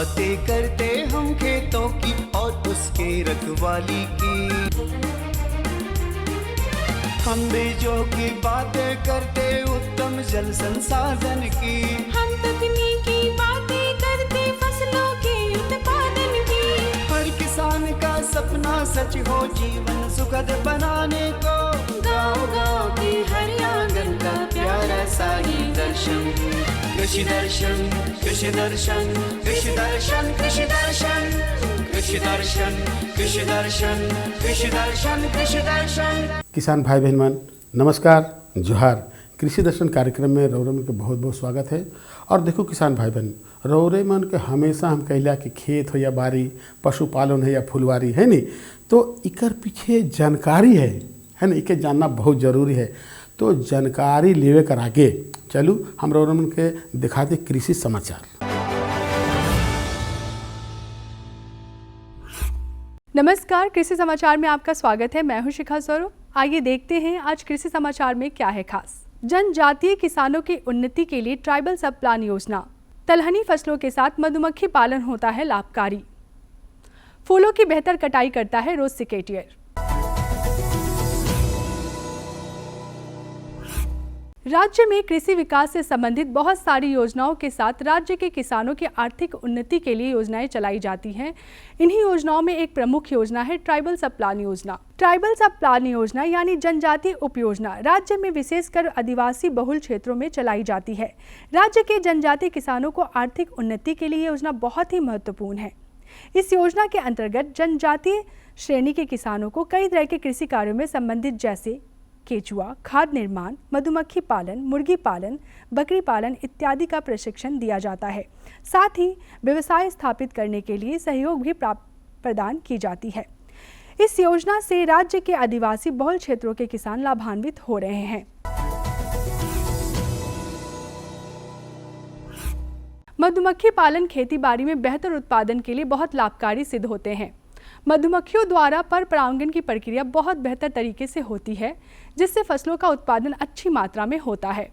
बातें करते हम खेतों की और उसके रखवाली की। हम बीजों की बातें करते उत्तम जल संसाधन की। हम तकनीकी बातें करते फसलों के उत्पादन की। हर किसान का सपना सच हो जीवन सुखद बनाने को। गाँव-गाँव के हर आंगन का प्यारा सा ये दर्शन। कृषि दर्शन, कृषि दर्शन, कृषि दर्शन, कृषि दर्शन, कृषि दर्शन, कृषि दर्शन, कृषि दर्शन, कृषि दर्शन। किसान भाई बहन मन नमस्कार, जोहार। कृषि दर्शन कार्यक्रम में रौरे मन के बहुत बहुत स्वागत है। और देखो किसान भाई बहन, रौरे मन के हमेशा हम कहला कि खेत हो या बाड़ी, पशुपालन है या फुलवारी है नी, तो इकर पीछे जानकारी है ना, इके जानना बहुत ज़रूरी है। तो जानकारी लेवे कर आगे चलू हम रौरे मन के दिखाते कृषि समाचार। नमस्कार, कृषि समाचार में आपका स्वागत है। मैं हूं शिखा स्वरूप। आइए देखते हैं आज कृषि समाचार में क्या है खास। जनजातीय किसानों की उन्नति के लिए ट्राइबल सब प्लान योजना। तिलहनी फसलों के साथ मधुमक्खी पालन होता है लाभकारी। फूलों की बेहतर कटाई करता है रोज सिकेटियर। राज्य में कृषि विकास से संबंधित बहुत सारी योजनाओं के साथ राज्य के किसानों की आर्थिक उन्नति के लिए योजनाएं चलाई जाती हैं। इन्हीं योजनाओं में एक प्रमुख योजना है ट्राइबल सब प्लान योजना। ट्राइबल सब प्लान योजना यानी जनजातीय उपयोजना राज्य में विशेषकर आदिवासी बहुल क्षेत्रों में चलाई जाती है। राज्य के जनजातीय किसानों को आर्थिक उन्नति के लिए योजना बहुत ही महत्वपूर्ण है। इस योजना के अंतर्गत जनजातीय श्रेणी के किसानों को कई तरह के कृषि कार्यों में संबंधित जैसे केचुआ, खाद निर्माण, मधुमक्खी पालन, मुर्गी पालन, बकरी पालन इत्यादि का प्रशिक्षण दिया जाता है। साथ ही व्यवसाय स्थापित करने के लिए सहयोग भी प्रदान की जाती है। इस योजना से राज्य के आदिवासी बहुल क्षेत्रों के किसान लाभान्वित हो रहे हैं। मधुमक्खी पालन खेती बाड़ी में बेहतर उत्पादन के लिए बहुत लाभकारी सिद्ध होते हैं। मधुमक्खियों द्वारा पर परागण की प्रक्रिया बहुत बेहतर तरीके से होती है, जिससे फसलों का उत्पादन अच्छी मात्रा में होता है।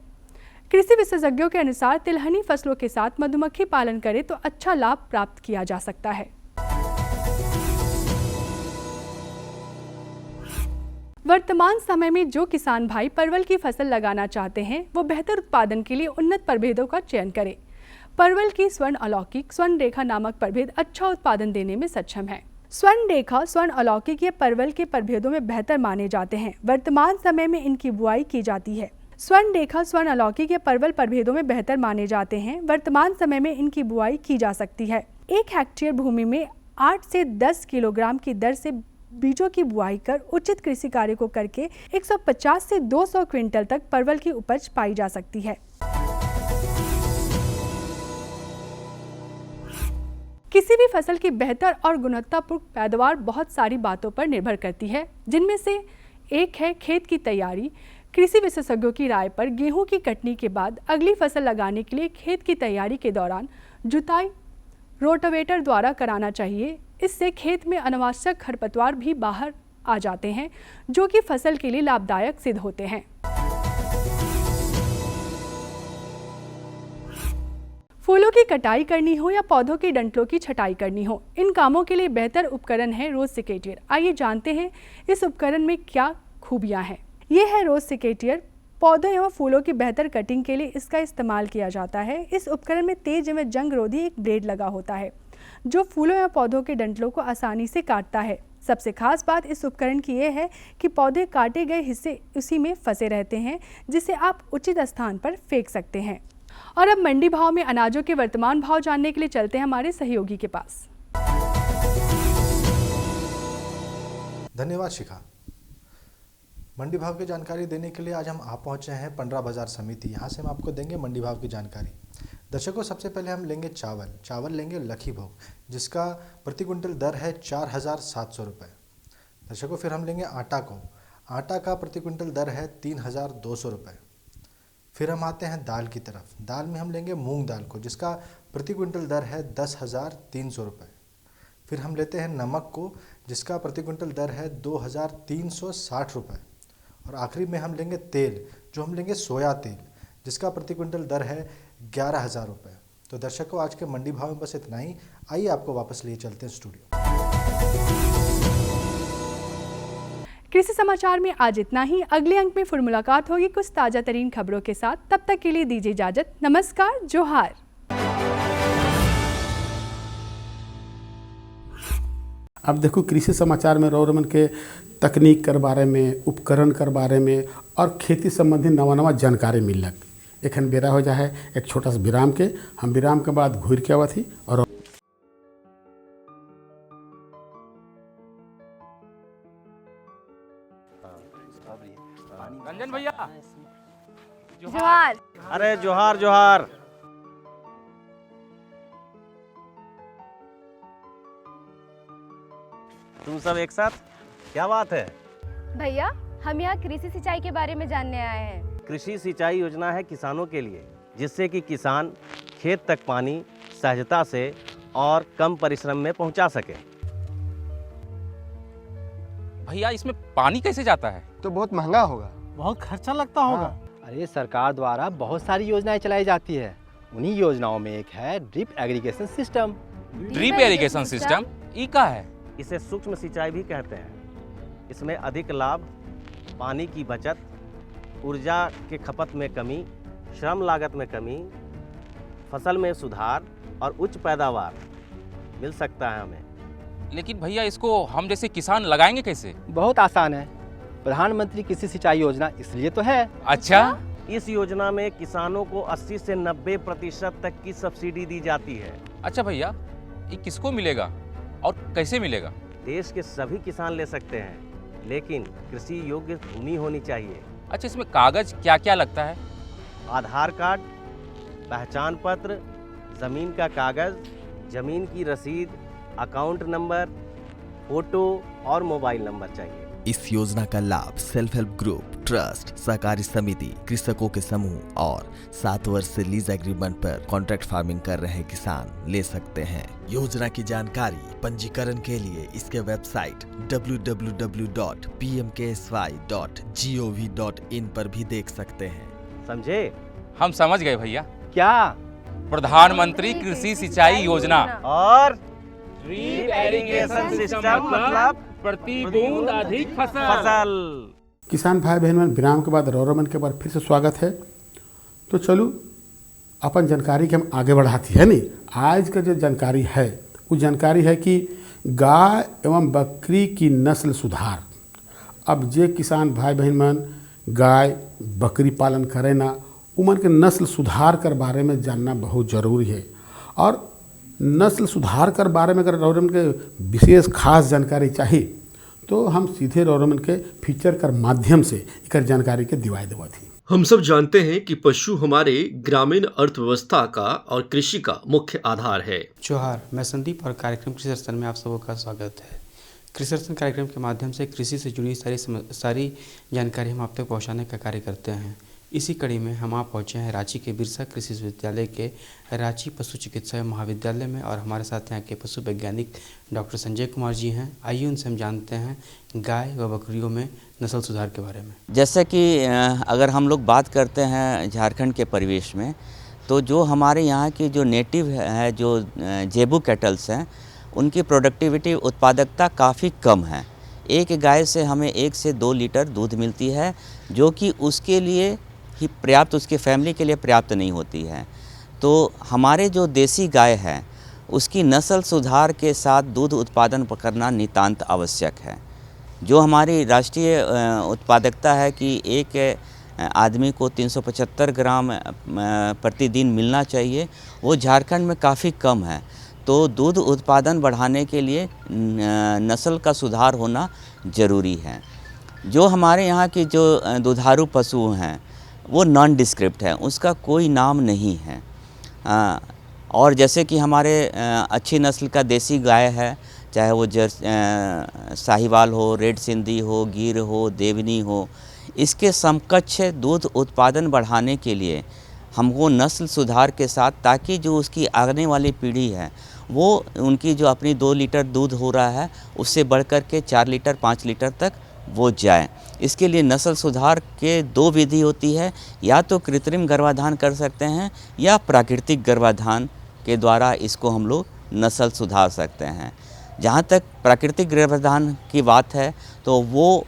कृषि विशेषज्ञों के अनुसार तिलहनी फसलों के साथ मधुमक्खी पालन करें तो अच्छा लाभ प्राप्त किया जा सकता है। वर्तमान समय में जो किसान भाई परवल की फसल लगाना चाहते हैं, वो बेहतर उत्पादन के लिए उन्नत प्रभेदों का चयन करें। परवल की स्वर्ण अलौकिक, स्वर्ण रेखा नामक प्रभेद अच्छा उत्पादन देने में सक्षम है। स्वर्ण रेखा, स्वर्ण अलौकिक ये परवल के प्रभेदों में बेहतर माने जाते हैं। वर्तमान समय में इनकी बुआई की जाती है। स्वर्ण रेखा, स्वर्ण अलौकिक ये परवल प्रभेदों में बेहतर माने जाते हैं। वर्तमान समय में इनकी बुआई की जा सकती है। 1 हेक्टेयर भूमि में 8 से 10 किलोग्राम की दर से बीजों की बुआई कर उचित कृषि कार्य को करके 150 से 200 क्विंटल तक परवल की उपज पाई जा सकती है। किसी भी फसल की बेहतर और गुणवत्तापूर्ण पैदावार बहुत सारी बातों पर निर्भर करती है, जिनमें से एक है खेत की तैयारी। कृषि विशेषज्ञों की राय पर गेहूं की कटनी के बाद अगली फसल लगाने के लिए खेत की तैयारी के दौरान जुताई रोटावेटर द्वारा कराना चाहिए। इससे खेत में अनावश्यक खरपतवार भी बाहर आ जाते हैं, जो कि फसल के लिए लाभदायक सिद्ध होते हैं। फूलों की कटाई करनी हो या पौधों की डंठलों की छटाई करनी हो, इन कामों के लिए बेहतर उपकरण है रोज सिकेटियर। आइए जानते हैं इस उपकरण में क्या खूबियां हैं। ये है रोज सिकेटियर। पौधों एवं फूलों की बेहतर कटिंग के लिए इसका इस्तेमाल किया जाता है। इस उपकरण में तेज एवं जंग रोधी एक ब्लेड लगा होता है, जो फूलों या पौधों के डंठलों को आसानी से काटता है। सबसे खास बात इस उपकरण की यह है कि पौधे काटे गए हिस्से उसी में फंसे रहते हैं, जिसे आप उचित स्थान पर फेंक सकते हैं। और अब मंडी भाव में अनाजों के वर्तमान भाव जानने के लिए चलते हैं हमारे सहयोगी के पास। धन्यवाद शिखा। मंडी भाव की जानकारी देने के लिए आज हम पहुंचे हैं पंडरा बाजार समिति। यहाँ से हम आपको देंगे मंडी भाव की जानकारी। दर्शकों, सबसे पहले हम लेंगे चावल लेंगे लखी भोग, जिसका प्रति क्विंटल दर है 4700 रुपये। दर्शकों, फिर हम लेंगे आटा का प्रति क्विंटल दर है 3200 रुपये। फिर हम आते हैं दाल की तरफ। दाल में हम लेंगे मूंग दाल को, जिसका प्रति क्विंटल दर है 10,300 रुपये। फिर हम लेते हैं नमक को, जिसका प्रति क्विंटल दर है 2,360 रुपये। और आखिरी में हम लेंगे तेल, जो हम लेंगे सोया तेल, जिसका प्रति क्विंटल दर है 11,000 रुपये। तो दर्शकों, आज के मंडी भाव में बस इतना ही। आइए आपको वापस लिए चलते हैं स्टूडियो। कृषि समाचार में आज इतना ही। अगले अंक में फिर मुलाकात होगी कुछ ताज़ा तरीन खबरों के साथ। तब तक के लिए दीजिए इजाजत। नमस्कार, जोहार। अब देखो कृषि समाचार में रौरमन के तकनीक कर बारे में, उपकरण कर बारे में और खेती संबंधी नवा नवा जानकारी मिलक। एखन बेरा हो जा है एक छोटा सा विराम के। हम विराम के बाद घूर के आवत ही और रंजन भैया जोहार। अरे जोहार जोहार। तुम सब एक साथ, क्या बात है? भैया, हम यहाँ कृषि सिंचाई के बारे में जानने आए हैं। कृषि सिंचाई योजना है किसानों के लिए, जिससे कि किसान खेत तक पानी सहजता से और कम परिश्रम में पहुंचा सके। भैया इसमें पानी कैसे जाता है? तो बहुत महंगा होगा, बहुत खर्चा लगता होगा। अरे सरकार द्वारा बहुत सारी योजनाएं चलाई जाती है। उन्हीं योजनाओं में एक है drip aggregation system. Drip irrigation system ई का है? इसे सूक्ष्म सिंचाई भी कहते हैं। इसमें अधिक लाभ, पानी की बचत, ऊर्जा के खपत में कमी, श्रम लागत में कमी, फसल में सुधार और उच्च पैदावार मिल सकता है हमें। लेकिन भैया इसको हम जैसे किसान लगाएंगे कैसे? बहुत आसान है। प्रधानमंत्री कृषि सिंचाई योजना इसलिए तो है। अच्छा, इस योजना में किसानों को 80 से 90% तक की सब्सिडी दी जाती है। अच्छा भैया, ये किसको मिलेगा और कैसे मिलेगा? देश के सभी किसान ले सकते हैं, लेकिन कृषि योग्य भूमि होनी चाहिए। अच्छा, इसमें कागज क्या क्या लगता है? आधार कार्ड, पहचान पत्र, जमीन का कागज, जमीन की रसीद, अकाउंट नंबर, फोटो और मोबाइल नंबर चाहिए। इस योजना का लाभ सेल्फ हेल्प ग्रुप, ट्रस्ट, सहकारी समिति, कृषकों के समूह और 7 वर्ष से लीज एग्रीमेंट पर कॉन्ट्रैक्ट फार्मिंग कर रहे किसान ले सकते हैं। योजना की जानकारी, पंजीकरण के लिए इसके वेबसाइट www.pmksy.gov.in पर भी देख सकते हैं। समझे? हम समझ गए भैया। क्या? प्रधानमंत्री कृषि सिंचाई योजना और ड्रिप इरिगेशन सिस्टम मतलब प्रति बूंद अधिक फसल। किसान भाई बहन मन, विराम के बाद रौरमन के बाद फिर से स्वागत है। तो चलो अपन जानकारी के हम आगे बढ़ाती है। नहीं, आज का जो जानकारी है वो जानकारी है कि गाय एवं बकरी की नस्ल सुधार। अब जे किसान भाई बहन मन गाय बकरी पालन करे ना, उमन के नस्ल सुधार कर बारे में जानना बहुत ज़रूरी है। और नस्ल सुधार कर बारे में अगर रौरमन के विशेष खास जानकारी चाहिए तो हम सीधे रौरमन के फीचर कर माध्यम से एक जानकारी के दिवाई देवा थी। हम सब जानते हैं कि पशु हमारे ग्रामीण अर्थव्यवस्था का और कृषि का मुख्य आधार है। जोहार, मैं संदीप और कार्यक्रम कृषि दर्शन में आप सबों का स्वागत है। कृषि दर्शन कार्यक्रम के माध्यम से कृषि से जुड़ी सारी जानकारी हम आप तक पहुँचाने का कार्य करते हैं। इसी कड़ी में हम आप पहुँचे हैं रांची के बिरसा कृषि विश्वविद्यालय के रांची पशु चिकित्सा महाविद्यालय में, और हमारे साथ यहाँ के पशु वैज्ञानिक डॉक्टर संजय कुमार जी हैं। आइए उनसे हम जानते हैं गाय व बकरियों में नस्ल सुधार के बारे में। जैसे कि अगर हम लोग बात करते हैं झारखंड के परिवेश में, तो जो हमारे यहाँ की जो नेटिव है, जो जेबू कैटल्स हैं, उनकी प्रोडक्टिविटी, उत्पादकता काफ़ी कम है। एक गाय से हमें 1 से 2 लीटर दूध मिलती है, जो कि उसके लिए ही पर्याप्त, उसके फैमिली के लिए पर्याप्त नहीं होती है। तो हमारे जो देसी गाय है उसकी नस्ल सुधार के साथ दूध उत्पादन करना नितांत आवश्यक है। जो हमारी राष्ट्रीय उत्पादकता है कि एक आदमी को 375 ग्राम प्रतिदिन मिलना चाहिए, वो झारखंड में काफ़ी कम है। तो दूध उत्पादन बढ़ाने के लिए नस्ल का सुधार होना ज़रूरी है। जो हमारे यहाँ की जो दुधारू पशु हैं वो नॉन डिस्क्रिप्ट है, उसका कोई नाम नहीं है। और जैसे कि हमारे अच्छी नस्ल का देसी गाय है, चाहे वो साहिवाल हो, रेड सिंधी हो, गिर हो, देवनी हो, इसके समकक्ष दूध उत्पादन बढ़ाने के लिए हमको नस्ल सुधार के साथ, ताकि जो उसकी आने वाली पीढ़ी है वो उनकी जो अपनी 2 लीटर दूध हो रहा है उससे बढ़ कर के 4 लीटर 5 लीटर तक वो जाए। इसके लिए नस्ल सुधार के 2 विधि होती है, या तो कृत्रिम गर्भाधान कर सकते हैं या प्राकृतिक गर्भाधान के द्वारा इसको हम लोग नस्ल सुधार सकते हैं। जहाँ तक प्राकृतिक गर्भाधान की बात है तो वो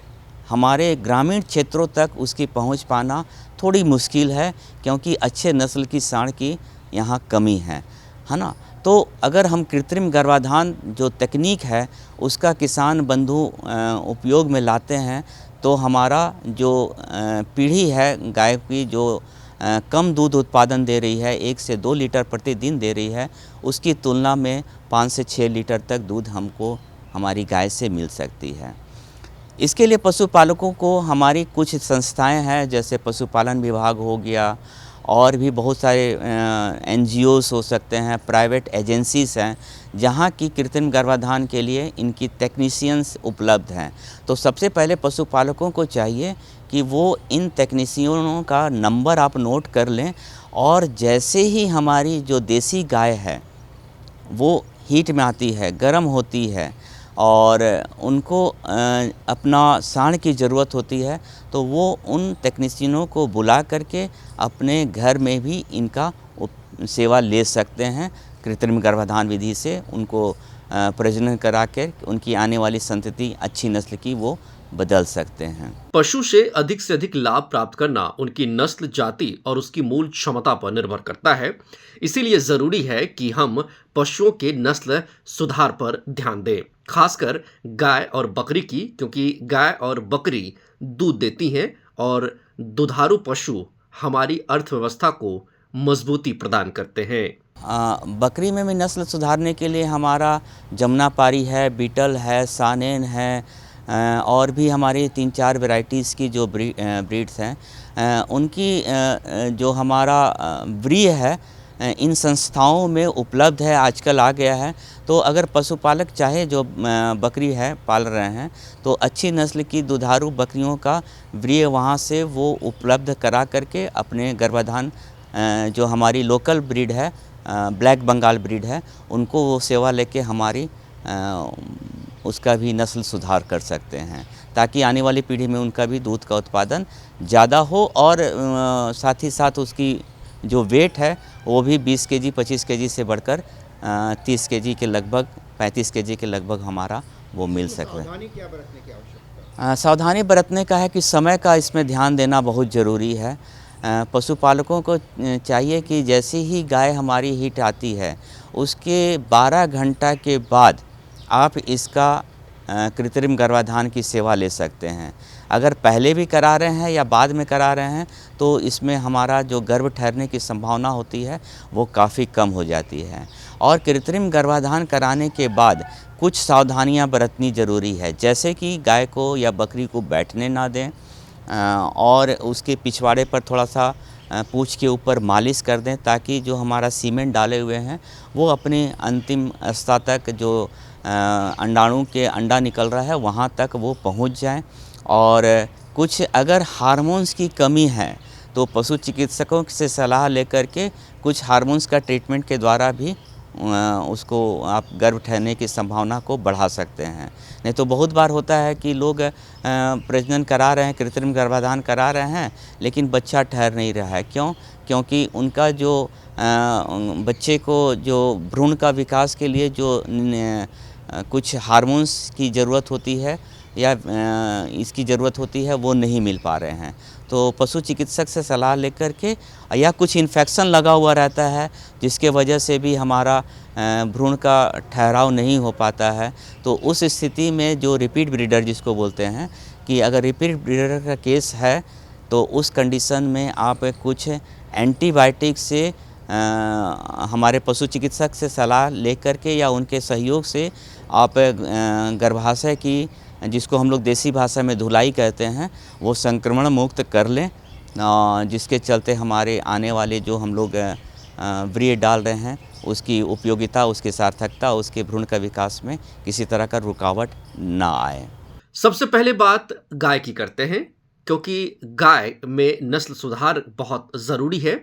हमारे ग्रामीण क्षेत्रों तक उसकी पहुँच पाना थोड़ी मुश्किल है, क्योंकि अच्छे नस्ल की सांड की यहाँ कमी है ना। तो अगर हम कृत्रिम गर्भाधान जो तकनीक है उसका किसान बंधु उपयोग में लाते हैं तो हमारा जो पीढ़ी है गाय की जो कम दूध उत्पादन दे रही है, 1 से 2 लीटर प्रतिदिन दे रही है, उसकी तुलना में 5 से 6 लीटर तक दूध हमको हमारी गाय से मिल सकती है। इसके लिए पशुपालकों को हमारी कुछ संस्थाएं हैं, जैसे पशुपालन विभाग हो गया, और भी बहुत सारे NGOs हो सकते हैं, प्राइवेट एजेंसीज़ हैं, जहाँ की कृत्रिम गर्भाधान के लिए इनकी टेक्नीशियंस उपलब्ध हैं। तो सबसे पहले पशुपालकों को चाहिए कि वो इन टेक्नीशियनों का नंबर आप नोट कर लें, और जैसे ही हमारी जो देसी गाय है वो हीट में आती है, गर्म होती है और उनको अपना सांड की ज़रूरत होती है, तो वो उन टेक्नीशियनों को बुला करके अपने घर में भी इनका सेवा ले सकते हैं। कृत्रिम गर्भाधान विधि से उनको प्रजनन करा के उनकी आने वाली संतति अच्छी नस्ल की वो बदल सकते हैं। पशु से अधिक लाभ प्राप्त करना उनकी नस्ल, जाति और उसकी मूल क्षमता पर निर्भर करता है। इसीलिए जरूरी है कि हम पशुओं के नस्ल सुधार पर ध्यान दें, खासकर गाय और बकरी की, क्योंकि गाय और बकरी दूध देती हैं और दुधारू पशु हमारी अर्थव्यवस्था को मजबूती प्रदान करते हैं। बकरी में भी नस्ल सुधारने के लिए हमारा जमुनापारी है, बीटल है, सानेन है, और भी हमारी 3-4 वैरायटीज़ की जो ब्रीड्स हैं, उनकी जो हमारा व्रीय है इन संस्थाओं में उपलब्ध है, आजकल आ गया है। तो अगर पशुपालक चाहे जो बकरी है पाल रहे हैं तो अच्छी नस्ल की दुधारू बकरियों का व्रीय वहाँ से वो उपलब्ध करा करके अपने गर्भाधान जो हमारी लोकल ब्रीड है, ब्लैक बंगाल ब्रीड है, उनको वो सेवा लेके हमारी उसका भी नस्ल सुधार कर सकते हैं, ताकि आने वाली पीढ़ी में उनका भी दूध का उत्पादन ज़्यादा हो, और साथ ही साथ उसकी जो वेट है वो भी 20 केजी 25 केजी से बढ़कर 30 केजी के लगभग 35 केजी के लगभग हमारा वो मिल सके। सावधानी क्या बरतने की आवश्यकता है? सावधानी बरतने का है कि समय का इसमें ध्यान देना बहुत ज़रूरी है। पशुपालकों को चाहिए कि जैसे ही गाय हमारी हीट आती है उसके 12 घंटा के बाद आप इसका कृत्रिम गर्भाधान की सेवा ले सकते हैं। अगर पहले भी करा रहे हैं या बाद में करा रहे हैं तो इसमें हमारा जो गर्भ ठहरने की संभावना होती है वो काफ़ी कम हो जाती है। और कृत्रिम गर्भाधान कराने के बाद कुछ सावधानियां बरतनी ज़रूरी है, जैसे कि गाय को या बकरी को बैठने ना दें, और उसके पिछवाड़े पर थोड़ा सा पूँछ के ऊपर मालिश कर दें, ताकि जो हमारा सीमेंट डाले हुए हैं वो अपने अंतिम अवस्था तक, जो अंडाणु के अंडा निकल रहा है वहाँ तक वो पहुँच जाए। और कुछ अगर हार्मोन्स की कमी है तो पशु चिकित्सकों से सलाह लेकर के कुछ हार्मोन्स का ट्रीटमेंट के द्वारा भी उसको आप गर्भ ठहरने की संभावना को बढ़ा सकते हैं। नहीं तो बहुत बार होता है कि लोग प्रजनन करा रहे हैं, कृत्रिम गर्भाधान करा रहे हैं, लेकिन बच्चा ठहर नहीं रहा है। क्यों? क्योंकि उनका जो बच्चे को जो भ्रूण का विकास के लिए जो कुछ हार्मोन्स की ज़रूरत होती है या इसकी ज़रूरत होती है वो नहीं मिल पा रहे हैं। तो पशु चिकित्सक से सलाह लेकर के, या कुछ इन्फेक्शन लगा हुआ रहता है जिसके वजह से भी हमारा भ्रूण का ठहराव नहीं हो पाता है, तो उस स्थिति में जो रिपीट ब्रीडर जिसको बोलते हैं, कि अगर रिपीट ब्रीडर का केस है तो उस कंडीशन में आप कुछ एंटीबायोटिक से हमारे पशु चिकित्सक से सलाह लेकर के या उनके सहयोग से आप गर्भाशय की, जिसको हम लोग देसी भाषा में धुलाई कहते हैं, वो संक्रमण मुक्त कर लें, जिसके चलते हमारे आने वाले जो हम लोग व्रीय डाल रहे हैं उसकी उपयोगिता, उसकी सार्थकता, उसके भ्रूण का विकास में किसी तरह का रुकावट ना आए। सबसे पहले बात गाय की करते हैं, क्योंकि गाय में नस्ल सुधार बहुत ज़रूरी है।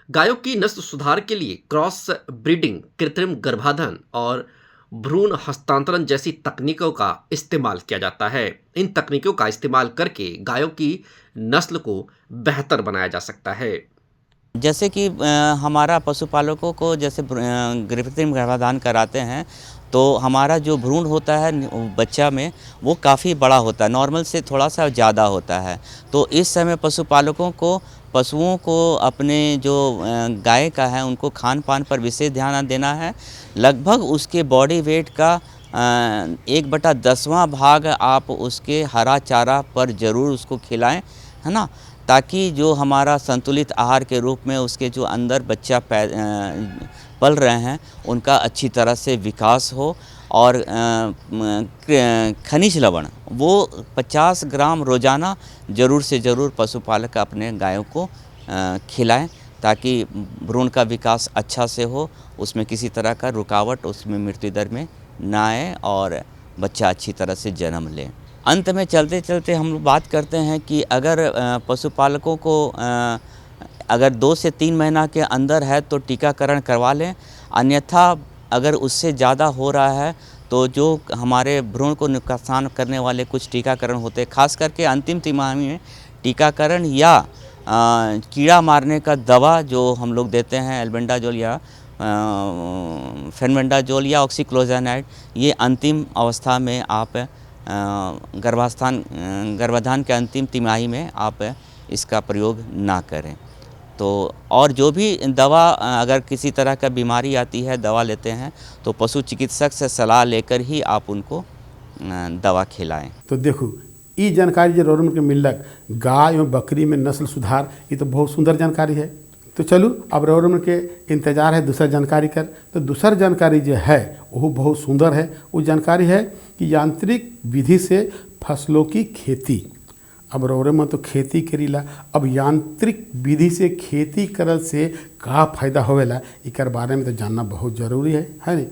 गायों की नस्ल सुधार के लिए क्रॉस ब्रीडिंग, कृत्रिम गर्भाधान और भ्रूण हस्तांतरण जैसी तकनीकों का इस्तेमाल किया जाता है। इन तकनीकों का इस्तेमाल करके गायों की नस्ल को बेहतर बनाया जा सकता है। जैसे कि हमारा पशुपालकों को जैसे कृत्रिम गर्भाधान कराते हैं तो हमारा जो भ्रूण होता है बच्चा में वो काफ़ी बड़ा होता है, नॉर्मल से थोड़ा सा ज़्यादा होता है। तो इस समय पशुपालकों को पशुओं को अपने जो गाय का है उनको खान पान पर विशेष ध्यान देना है। लगभग उसके बॉडी वेट का 1/10वां भाग आप उसके हरा चारा पर ज़रूर उसको खिलाएं, है ना, ताकि जो हमारा संतुलित आहार के रूप में उसके जो अंदर बच्चा पल रहे हैं उनका अच्छी तरह से विकास हो। और खनिज लवण वो 50 ग्राम रोज़ाना ज़रूर से ज़रूर पशुपालक अपने गायों को खिलाएं, ताकि भ्रूण का विकास अच्छा से हो, उसमें किसी तरह का रुकावट उसमें मृत्यु दर में ना आए और बच्चा अच्छी तरह से जन्म ले। अंत में चलते चलते हम लोग बात करते हैं कि अगर पशुपालकों को अगर 2 से 3 महीना के अंदर है तो टीकाकरण करवा लें, अन्यथा अगर उससे ज़्यादा हो रहा है तो जो हमारे भ्रूण को नुकसान करने वाले कुछ टीकाकरण होते हैं, खास करके अंतिम तिमाही में टीकाकरण या कीड़ा मारने का दवा जो हम लोग देते हैं एल्बेंडाजोल या फेनबेंडाजोल या ऑक्सीक्लोजानाइड, ये अंतिम अवस्था में आप गर्भाधान के अंतिम तिमाही में आप इसका प्रयोग ना करें। तो और जो भी दवा अगर किसी तरह का बीमारी आती है दवा लेते हैं तो पशु चिकित्सक से सलाह लेकर ही आप उनको दवा खिलाएं। तो देखो ये जानकारी जो रोरम के मिलक गाय एवं बकरी में नस्ल सुधार, ये तो बहुत सुंदर जानकारी है। तो चलो अब रोरम के इंतजार है दूसरा जानकारी कर। तो दूसरा जानकारी जो है वो बहुत सुंदर है। वो जानकारी है कि यांत्रिक विधि से फसलों की खेती। अब रोरे में तो खेती करीला, अब यांत्रिक विधि से खेती करल से का फायदा होवेला इकर बारे में तो जानना बहुत जरूरी है नहीं।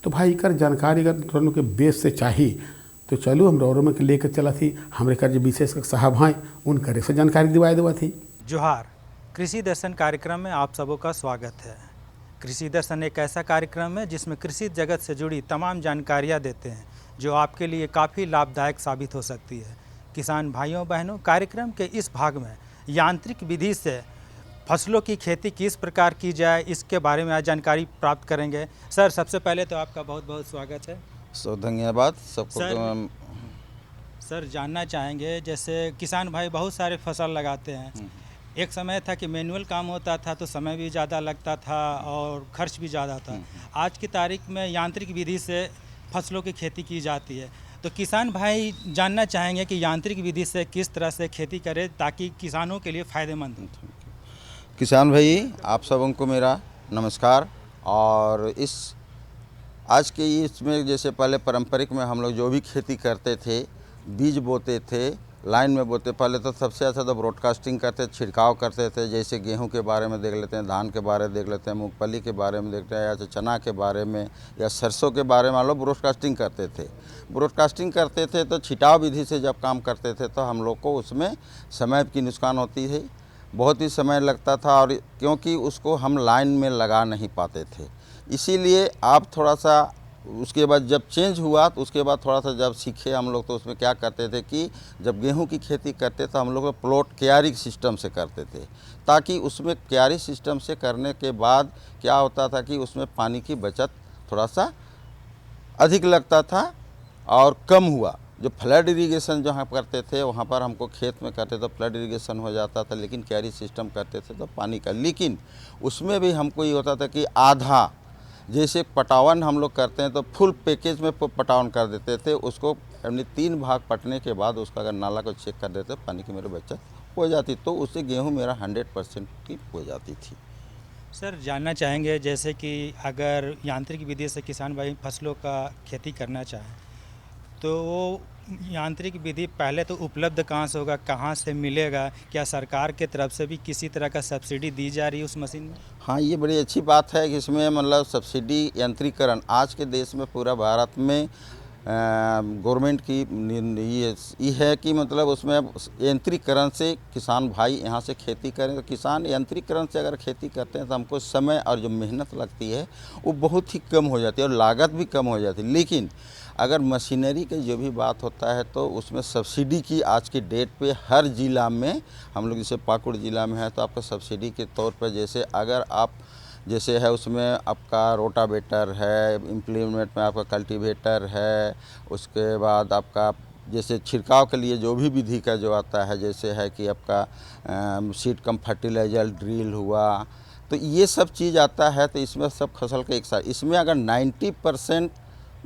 तो भाई इकर जानकारी अगर रोरों के बेस से चाहिए तो चलो हम रोरों में लेकर चला थी। हमारे कर जो विशेष साहब हैं उनकर से जानकारी दिवाए देवा थी। जोहार, कृषि दर्शन कार्यक्रम में आप सबों का स्वागत है। कृषि दर्शन एक ऐसा कार्यक्रम है जिसमें कृषि जगत से जुड़ी तमाम जानकारियाँ देते हैं जो आपके लिए काफ़ी लाभदायक साबित हो सकती है। किसान भाइयों बहनों, कार्यक्रम के इस भाग में यांत्रिक विधि से फसलों की खेती किस प्रकार की जाए इसके बारे में आज जानकारी प्राप्त करेंगे। सर, सबसे पहले तो आपका बहुत बहुत स्वागत है। धन्यवाद सबको। सर जानना चाहेंगे, जैसे किसान भाई बहुत सारे फसल लगाते हैं, एक समय था कि मैनुअल काम होता था तो समय भी ज़्यादा लगता था और खर्च भी ज़्यादा था। आज की तारीख में यांत्रिक विधि से फसलों की खेती की जाती है। तो किसान भाई जानना चाहेंगे कि यांत्रिक विधि से किस तरह से खेती करें ताकि किसानों के लिए फ़ायदेमंद हो। किसान भाई आप सबों को मेरा नमस्कार। और इस आज के इसमें जैसे पहले पारंपरिक में हम लोग जो भी खेती करते थे, बीज बोते थे, लाइन में बोते, पहले तो सबसे अच्छा तो ब्रॉडकास्टिंग करते, छिड़काव करते थे। जैसे गेहूं के बारे में देख लेते हैं, धान के बारे में देख लेते हैं, मूंगफली के बारे में देखते हैं, या चना के बारे में या सरसों के बारे में हम लोग ब्रॉडकास्टिंग करते थे। ब्रॉडकास्टिंग करते थे तो छिटाव विधि से जब काम करते थे तो हम लोग को उसमें समय की नुकसान होती है, बहुत ही समय लगता था, और क्योंकि उसको हम लाइन में लगा नहीं पाते थे। इसीलिए आप थोड़ा सा उसके बाद जब चेंज हुआ तो उसके बाद थोड़ा सा जब सीखे हम लोग तो उसमें क्या करते थे कि जब गेहूं की खेती करते तो हम लोग प्लॉट क्यारी सिस्टम से करते थे, ताकि उसमें क्यारी सिस्टम से करने के बाद क्या होता था कि उसमें पानी की बचत थोड़ा सा अधिक लगता था और कम हुआ। जो फ्लड इरीगेशन जहाँ करते थे वहाँ पर हमको खेत में करते तो फ्लड इरीगेशन हो जाता था, लेकिन क्यारी सिस्टम करते थे तो पानी का, लेकिन उसमें भी हमको ये होता था कि आधा, जैसे पटावन हम लोग करते हैं तो फुल पैकेज में पटावन कर देते थे, उसको हमने 3 भाग पटने के बाद उसका अगर नाला को चेक कर देते पानी की मेरी बचत हो जाती, तो उससे गेहूं मेरा 100% की हो जाती थी। सर जानना चाहेंगे, जैसे कि अगर यांत्रिक विधि से किसान भाई फसलों का खेती करना चाहें तो वो यांत्रिक विधि पहले तो उपलब्ध कहाँ से होगा, कहाँ से मिलेगा, क्या सरकार के तरफ से भी किसी तरह का सब्सिडी दी जा रही है उस मशीन में? हाँ, ये बड़ी अच्छी बात है कि इसमें मतलब सब्सिडी, यंत्रीकरण आज के देश में पूरा भारत में गवर्नमेंट की ये है कि मतलब उसमें यंत्रीकरण से किसान भाई यहाँ से खेती करें। तो किसान यंत्रीकरण से अगर खेती करते हैं तो हमको समय और जो मेहनत लगती है वो बहुत ही कम हो जाती है और लागत भी कम हो जाती है। लेकिन अगर मशीनरी की जो भी बात होता है तो उसमें सब्सिडी की आज की डेट पे हर ज़िला में, हम लोग जैसे पाकुड़ ज़िला में है तो आपको सब्सिडी के तौर पर जैसे अगर आप जैसे है उसमें आपका रोटावेटर है, इम्प्लीमेंट में आपका कल्टीवेटर है, उसके बाद आपका जैसे छिड़काव के लिए जो भी विधि का जो आता है जैसे है कि आपका सीड कम फर्टिलाइजर ड्रिल हुआ, तो ये सब चीज़ आता है। तो इसमें सब फसल के एक साथ इसमें अगर 90%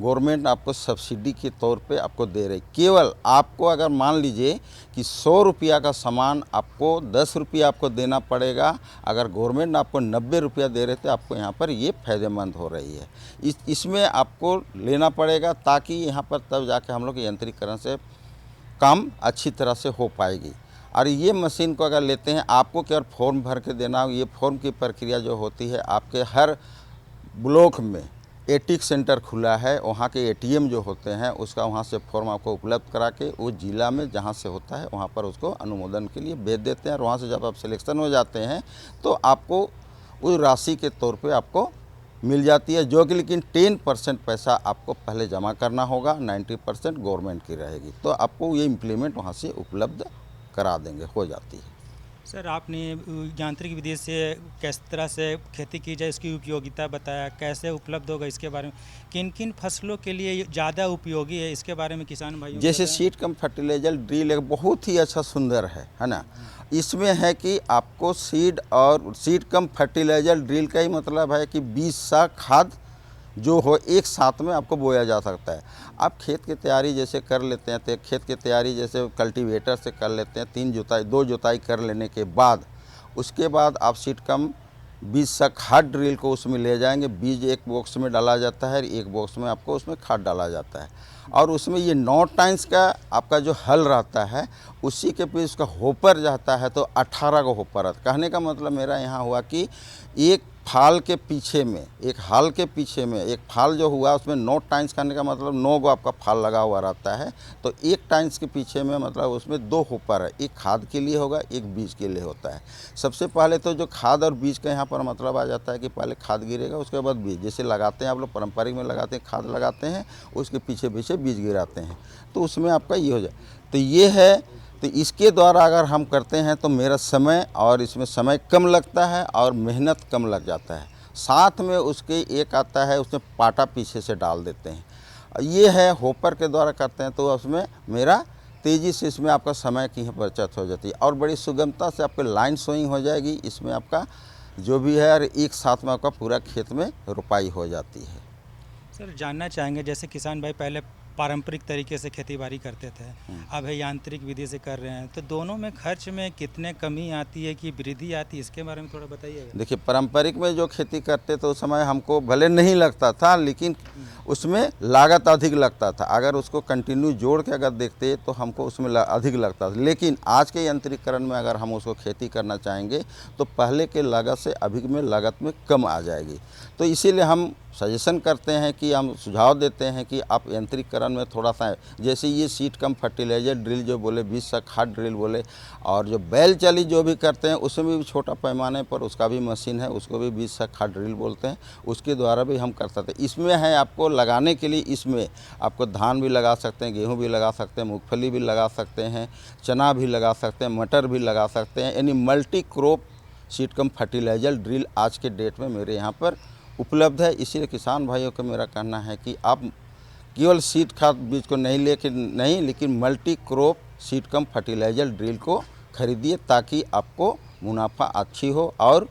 गवर्नमेंट आपको सब्सिडी के तौर पे आपको दे रही। केवल आपको अगर मान लीजिए कि 100 रुपया का सामान आपको 10 रुपया आपको देना पड़ेगा, अगर गवर्नमेंट आपको 90 रुपया दे रहे थे आपको यहाँ पर ये फ़ायदेमंद हो रही है। इसमें आपको लेना पड़ेगा ताकि यहाँ पर तब जाके हम लोग यंत्रीकरण से काम अच्छी तरह से हो पाएगी। और ये मशीन को अगर लेते हैं आपको केवल फॉर्म भर के देना, ये फॉर्म की प्रक्रिया जो होती है आपके हर ब्लॉक में एटिक सेंटर खुला है, वहाँ के एटीएम जो होते हैं उसका वहाँ से फॉर्म आपको उपलब्ध करा के वो ज़िला में जहाँ से होता है वहाँ पर उसको अनुमोदन के लिए भेज देते हैं। और वहाँ से जब आप सिलेक्शन हो जाते हैं तो आपको उस राशि के तौर पे आपको मिल जाती है, जो कि लेकिन 10% पैसा आपको पहले जमा करना होगा, 90% गवर्नमेंट की रहेगी। तो आपको ये इम्प्लीमेंट वहाँ से उपलब्ध करा देंगे, हो जाती है। सर, आपने यांत्रिक विधि से किस तरह से खेती की जाए इसकी उपयोगिता बताया, कैसे उपलब्ध होगा इसके बारे में, किन किन फसलों के लिए ज़्यादा उपयोगी है इसके बारे में किसान भाइयों जैसे सीड कम फर्टिलाइजर ड्रिल एक बहुत ही अच्छा सुंदर है ना। इसमें है कि आपको सीड कम फर्टिलाइजर ड्रिल का ही मतलब है कि 20 सा खाद जो हो एक साथ में आपको बोया जा सकता है। आप खेत की तैयारी जैसे कर लेते हैं तो खेत की तैयारी जैसे कल्टीवेटर से कर लेते हैं, 2 जुताई कर लेने के बाद उसके बाद आप सीड कम बीज सा खाद ड्रिल को उसमें ले जाएंगे। बीज एक बॉक्स में डाला जाता है, एक बॉक्स में आपको उसमें खाद डाला जाता है और उसमें ये 9 टाइम्स का आपका जो हल रहता है उसी के पीछे उसका होपर जाता है तो 18 का होपर है। कहने का मतलब मेरा यहाँ हुआ कि एक फाल के पीछे में, एक हाल के पीछे में एक फाल जो हुआ उसमें 9 टाइम्स करने का मतलब 9 गो आपका फाल लगा हुआ रहता है। तो एक टाइम्स के पीछे में मतलब उसमें 2 होपर है, एक खाद के लिए होगा, एक बीज के लिए होता है। सबसे पहले तो जो खाद और बीज का यहाँ पर मतलब आ जाता है कि पहले खाद गिरेगा उसके बाद बीज, जैसे लगाते हैं आप लोग पारंपरिक में लगाते हैं, खाद लगाते हैं उसके पीछे पीछे बीज गिराते हैं, तो उसमें आपका ये हो जाए। तो ये है, तो इसके द्वारा अगर हम करते हैं तो मेरा समय और इसमें समय कम लगता है और मेहनत कम लग जाता है। साथ में उसके एक आता है उसमें पाटा पीछे से डाल देते हैं। ये है होपर के द्वारा करते हैं तो उसमें मेरा तेज़ी से इसमें आपका समय की बचत हो जाती है और बड़ी सुगमता से आपकी लाइन सोइंग हो जाएगी। इसमें आपका जो भी है एक साथ में आपका पूरा खेत में रुपाई हो जाती है। सर, जानना चाहेंगे जैसे किसान भाई पहले पारंपरिक तरीके से खेती-बाड़ी करते थे, अब है यांत्रिक विधि से कर रहे हैं, तो दोनों में खर्च में कितने कमी आती है कि वृद्धि आती है, इसके बारे में थोड़ा बताइएगा। देखिए, पारंपरिक में जो खेती करते तो उस समय हमको भले नहीं लगता था लेकिन उसमें लागत अधिक लगता था। अगर उसको कंटिन्यू जोड़ के अगर देखते तो हमको उसमें अधिक लगता था। लेकिन आज के यंत्रीकरण में अगर हम उसको खेती करना चाहेंगे तो पहले के लागत से अभी में लागत में कम आ जाएगी। तो इसीलिए हम सजेशन करते हैं कि हम सुझाव देते हैं कि आप यंत्रीकरण में थोड़ा सा, जैसे ये सीड कम फर्टिलाइजर ड्रिल जो बोले, बीज सा खाद ड्रिल बोले, और जो बैल चली जो भी करते हैं उसमें भी छोटा पैमाने पर उसका भी मशीन है, उसको भी बीज सा खाद ड्रिल बोलते हैं, उसके द्वारा भी हम कर सकते हैं। इसमें है आपको लगाने के लिए, इसमें आपको धान भी लगा सकते हैं, गेहूँ भी लगा सकते हैं, मूँगफली भी लगा सकते हैं, चना भी लगा सकते हैं, मटर भी लगा सकते हैं, यानी multi crop seed cum fertiliser drill आज के डेट में मेरे यहाँ पर उपलब्ध है। इसीलिए किसान भाइयों को मेरा कहना है कि आप केवल सीड खाद बीज को नहीं लेकिन multi crop seed cum fertiliser drill को खरीदिए ताकि आपको मुनाफा अच्छी हो और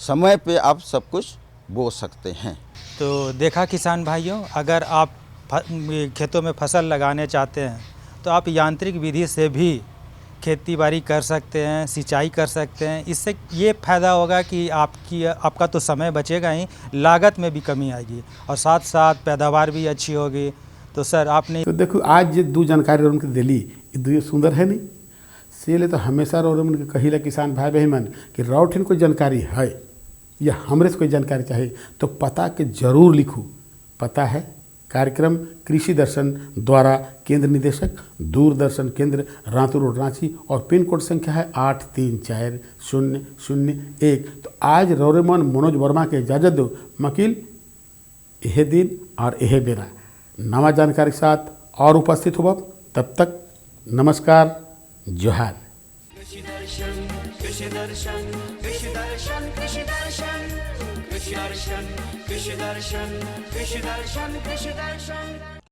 समय पे आप सब कुछ बो सकते हैं। तो देखा किसान भाइयों, अगर आप खेतों में फसल लगाने चाहते हैं तो आप यांत्रिक विधि से भी खेती बाड़ी कर सकते हैं, सिंचाई कर सकते हैं। इससे ये फ़ायदा होगा कि आपका तो समय बचेगा ही, लागत में भी कमी आएगी और साथ साथ पैदावार भी अच्छी होगी। तो सर आपने तो देखो आज ये 2 जानकारी उनके दिली, ये 2 सुंदर है नहीं से ले तो हमेशा उनके कहिला किसान भाई बहन कि रौठिन कोई जानकारी है या हमरे से कोई जानकारी चाहिए तो पता के जरूर लिखू। पता है कार्यक्रम कृषि दर्शन द्वारा केंद्र निदेशक दूरदर्शन केंद्र रातू रोड रांची और पिन कोड संख्या है 834001। तो आज रौरेमन मनोज वर्मा के इजाज़त दो मकील यह दिन और यह बेरा नवा जानकारी के साथ और उपस्थित हुआ। तब तक नमस्कार, जोहार। कृषि दर्शन कृषि दर्शन कृषि दर्शन कृषि दर्शन कृषि दर्शन कृषि दर्शन कृषि दर्शन कृषि दर्शन।